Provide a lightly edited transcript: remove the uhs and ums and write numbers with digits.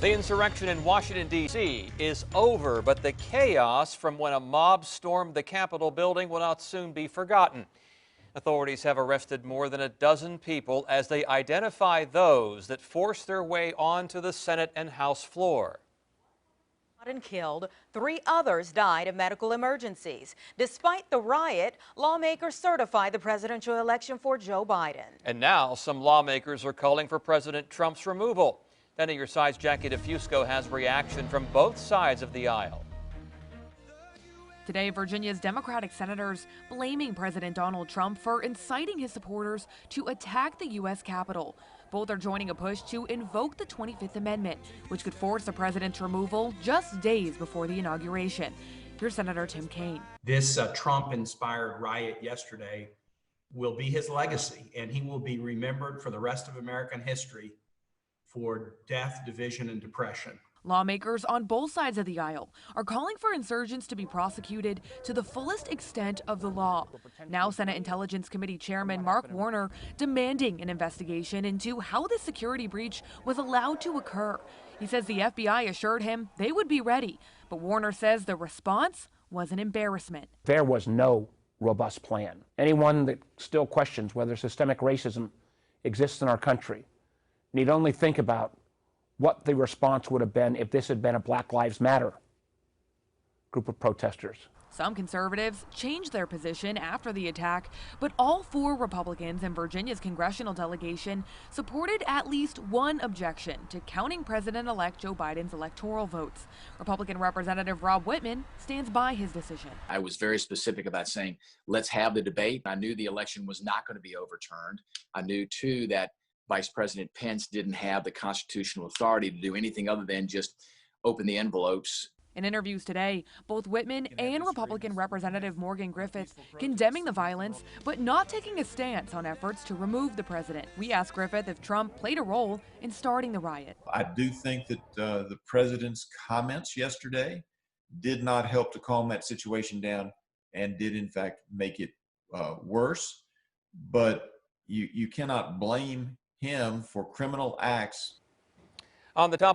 The insurrection in Washington, D.C. is over, but the chaos from when a mob stormed the Capitol building will not soon be forgotten. Authorities have arrested more than a dozen people as they identify those that forced their way onto the Senate and House floor. And killed. 3 others died of medical emergencies. Despite the riot, lawmakers certified the presidential election for Joe Biden. And now some lawmakers are calling for President Trump's removal. 10 of your side's Jackie DeFusco has reaction from both sides of the aisle. Today, Virginia's Democratic senators blaming President Donald Trump for inciting his supporters to attack the U.S. Capitol. Both are joining a push to invoke the 25th Amendment, which could force the president's removal just days before the inauguration. Here's Senator Tim Kaine. This Trump-inspired riot yesterday will be his legacy, and he will be remembered for the rest of American history for death, division, and depression. Lawmakers on both sides of the aisle are calling for insurgents to be prosecuted to the fullest extent of the law. Now Senate Intelligence Committee Chairman Mark Warner demanding an investigation into how this security breach was allowed to occur. He says the FBI assured him they would be ready, but Warner says the response was an embarrassment. There was no robust plan. Anyone that still questions whether systemic racism exists in our country need only think about what the response would have been if this had been a Black Lives Matter group of protesters. Some conservatives changed their position after the attack, but all 4 Republicans in Virginia's congressional delegation supported at least one objection to counting President-elect Joe Biden's electoral votes. Republican Representative Rob Whitman stands by his decision. I was very specific about saying, let's have the debate. I knew the election was not going to be overturned. I knew, too, that Vice President Pence didn't have the constitutional authority to do anything other than just open the envelopes. In interviews today, both Whitman and Republican Representative Morgan Griffith condemning the violence, but not taking a stance on efforts to remove the president. We asked Griffith if Trump played a role in starting the riot. I do think that the president's comments yesterday did not help to calm that situation down and did, in fact, make it worse. But you cannot blame him for criminal acts. On the top